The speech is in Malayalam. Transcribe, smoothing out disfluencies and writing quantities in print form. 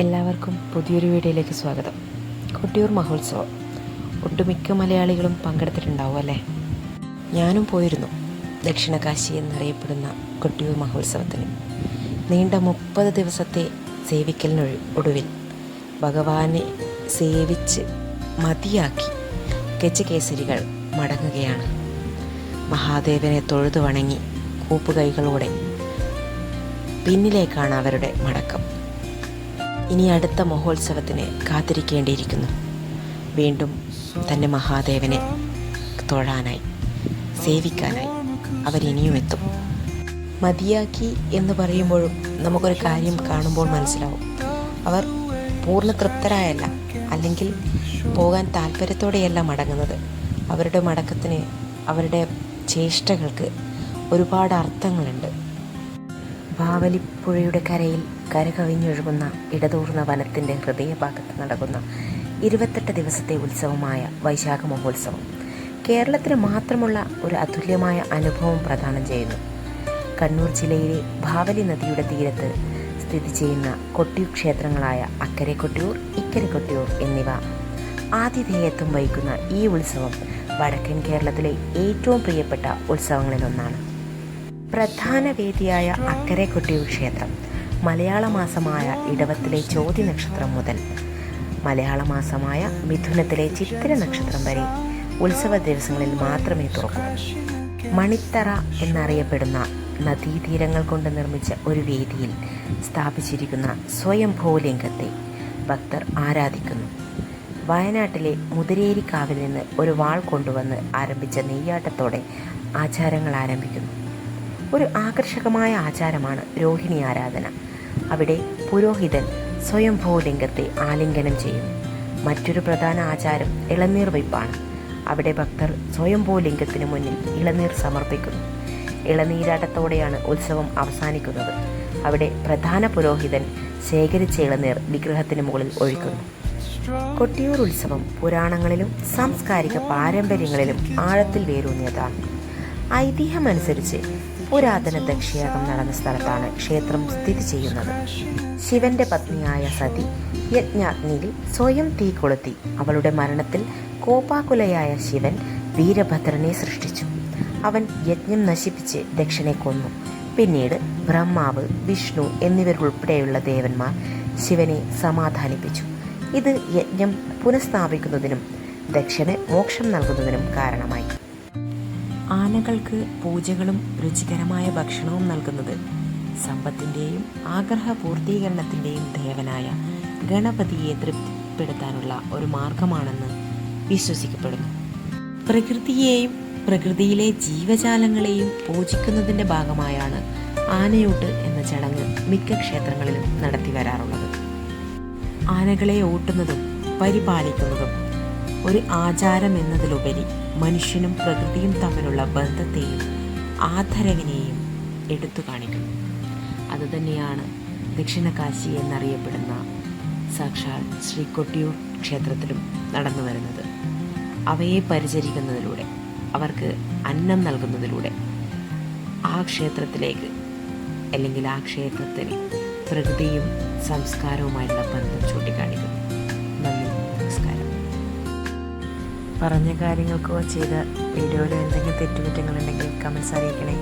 എല്ലാവർക്കും പുതിയൊരു വീഡിയോയിലേക്ക് സ്വാഗതം. കൊട്ടിയൂർ മഹോത്സവം ഒട്ടുമിക്ക മലയാളികളും പങ്കെടുത്തിട്ടുണ്ടാവും അല്ലേ? ഞാനും പോയിരുന്നു ദക്ഷിണകാശി എന്നറിയപ്പെടുന്ന കൊട്ടിയൂർ മഹോത്സവത്തിന്. നീണ്ട 30 ദിവസത്തെ സേവിക്കലിനൊടുവിൽ ഭഗവാനെ സേവിച്ച് മതിയാക്കി ഗജകേസരികൾ മടങ്ങുകയാണ്. മഹാദേവനെ തൊഴുതു വണങ്ങി കൂപ്പുകൈകളോടെ പിന്നിലേക്കാണ് അവരുടെ മടക്കം. ഇനി അടുത്ത മഹോത്സവത്തിന് കാത്തിരിക്കേണ്ടിയിരിക്കുന്നു. വീണ്ടും തൻ്റെ മഹാദേവനെ തൊഴാനായി, സേവിക്കാനായി അവരിനിയും എത്തും. മതിയാക്കി എന്ന് പറയുമ്പോഴും നമുക്കൊരു കാര്യം കാണുമ്പോൾ മനസ്സിലാവും, അവർ പൂർണ്ണ തൃപ്തരായല്ല, അല്ലെങ്കിൽ പോകാൻ താല്പര്യത്തോടെയല്ല മടങ്ങുന്നത്. അവരുടെ മടക്കത്തിന്, അവരുടെ ചേഷ്ടകൾക്ക് ഒരുപാട് അർത്ഥങ്ങളുണ്ട്. ബാവലിപ്പുഴയുടെ കരയിൽ കരകവിഞ്ഞൊഴുകുന്ന ഇടതൂർന്ന വനത്തിൻ്റെ ഹൃദയഭാഗത്ത് നടക്കുന്ന 28 ദിവസത്തെ ഉത്സവമായ വൈശാഖ മഹോത്സവം കേരളത്തിന് മാത്രമുള്ള ഒരു അതുല്യമായ അനുഭവം പ്രദാനം ചെയ്യുന്നു. കണ്ണൂർ ജില്ലയിലെ ബാവലി നദിയുടെ തീരത്ത് സ്ഥിതി ചെയ്യുന്ന കൊട്ടിയൂർ ക്ഷേത്രങ്ങളായ അക്കരെ കൊട്ടിയൂർ, ഇക്കരെ കൊട്ടിയൂർ എന്നിവ ആതിഥേയത്വം വഹിക്കുന്ന ഈ ഉത്സവം വടക്കൻ കേരളത്തിലെ ഏറ്റവും പ്രിയപ്പെട്ട ഉത്സവങ്ങളിലൊന്നാണ്. പ്രധാന വേദിയായ അക്കരെ കൊട്ടിയൂർ ക്ഷേത്രം മലയാള മാസമായ ഇടവത്തിലെ ചോതി നക്ഷത്രം മുതൽ മലയാള മാസമായ മിഥുനത്തിലെ ചിത്തിര നക്ഷത്രം വരെ ഉത്സവ ദിവസങ്ങളിൽ മാത്രമേ തുറക്കൂ. മണിത്തറ എന്നറിയപ്പെടുന്ന നദീതീരങ്ങൾ കൊണ്ട് നിർമ്മിച്ച ഒരു വേദിയിൽ സ്ഥാപിച്ചിരിക്കുന്ന സ്വയംഭൂലിംഗത്തെ ഭക്തർ ആരാധിക്കുന്നു. വയനാട്ടിലെ മുതിരേരിക്കാവിൽ നിന്ന് ഒരു വാൾ കൊണ്ടുവന്ന് ആരംഭിച്ച നെയ്യാട്ടത്തോടെ ആചാരങ്ങൾ ആരംഭിക്കുന്നു. ഒരു ആകർഷകമായ ആചാരമാണ് രോഹിണി ആരാധന. അവിടെ പുരോഹിതൻ സ്വയംഭൂലിംഗത്തെ ആലിംഗനം ചെയ്യുന്നു. മറ്റൊരു പ്രധാന ആചാരം ഇളനീർ വയ്പ്പാണ്. അവിടെ ഭക്തർ സ്വയംഭൂലിംഗത്തിന് മുന്നിൽ ഇളനീർ സമർപ്പിക്കുന്നു. ഇളനീരാട്ടത്തോടെയാണ് ഉത്സവം അവസാനിക്കുന്നത്. അവിടെ പ്രധാന പുരോഹിതൻ ശേഖരിച്ച ഇളനീർ വിഗ്രഹത്തിന് മുകളിൽ ഒഴിക്കുന്നു. കൊട്ടിയൂർ ഉത്സവം പുരാണങ്ങളിലും സാംസ്കാരിക പാരമ്പര്യങ്ങളിലും ആഴത്തിൽ വേരൂന്നിയതാണ്. ഐതിഹ്യമനുസരിച്ച് പുരാതന ദക്ഷയാഗം നടന്ന സ്ഥലത്താണ് ക്ഷേത്രം സ്ഥിതി ചെയ്യുന്നത്. ശിവന്റെ പത്നിയായ സതി യജ്ഞാഗ്നിയിൽ സ്വയം തീ കൊളുത്തി. അവളുടെ മരണത്തിൽ കോപാകുലയായ ശിവൻ വീരഭദ്രനെ സൃഷ്ടിച്ചു. അവൻ യജ്ഞം നശിപ്പിച്ച് ദക്ഷനെ കൊന്നു. പിന്നീട് ബ്രഹ്മാവ്, വിഷ്ണു എന്നിവരുൾപ്പെടെയുള്ള ദേവന്മാർ ശിവനെ സമാധാനിപ്പിച്ചു. ഇത് യജ്ഞം പുനഃസ്ഥാപിക്കുന്നതിനും ദക്ഷന് മോക്ഷം നൽകുന്നതിനും കാരണമായി. ആനകൾക്ക് പൂജകളും രുചികരമായ ഭക്ഷണവും നൽകുന്നത് സമ്പത്തിൻ്റെയും ആഗ്രഹ പൂർത്തീകരണത്തിൻ്റെയും ദേവനായ ഗണപതിയെ തൃപ്തിപ്പെടുത്താനുള്ള ഒരു മാർഗമാണെന്ന് വിശ്വസിക്കപ്പെടുന്നു. പ്രകൃതിയെയും പ്രകൃതിയിലെ ജീവജാലങ്ങളെയും പൂജിക്കുന്നതിൻ്റെ ഭാഗമായാണ് ആനയൂട്ട് എന്ന ചടങ്ങ് മിക്ക ക്ഷേത്രങ്ങളിലും നടത്തി വരാറുള്ളത്. ആനകളെ ഊട്ടുന്നതും പരിപാലിക്കുന്നതും ഒരു ആചാരം എന്നതിലുപരി മനുഷ്യനും പ്രകൃതിയും തമ്മിലുള്ള ബന്ധത്തെയും ആദരവിനെയും എടുത്തു കാണിക്കുന്നു. അതുതന്നെയാണ് ദക്ഷിണകാശി എന്നറിയപ്പെടുന്ന സാക്ഷാൽ ശ്രീ കൊട്ടിയൂർ ക്ഷേത്രത്തിലും നടന്നു വരുന്നത്. അവയെ പരിചരിക്കുന്നതിലൂടെ, അവർക്ക് അന്നം നൽകുന്നതിലൂടെ ആ ക്ഷേത്രത്തിലേക്ക്, അല്ലെങ്കിൽ ആ ക്ഷേത്രത്തിന് പ്രകൃതിയും സംസ്കാരവുമായുള്ള ബന്ധം ചൂണ്ടിക്കാണിക്കുന്നു. നന്ദി, നമസ്കാരം. പറഞ്ഞ കാര്യങ്ങൾക്കോ ചെയ്ത വീഡിയോയിലോ എന്തെങ്കിലും തെറ്റുകുറ്റങ്ങളുണ്ടെങ്കിൽ കമൻസ് അറിയിക്കണേ.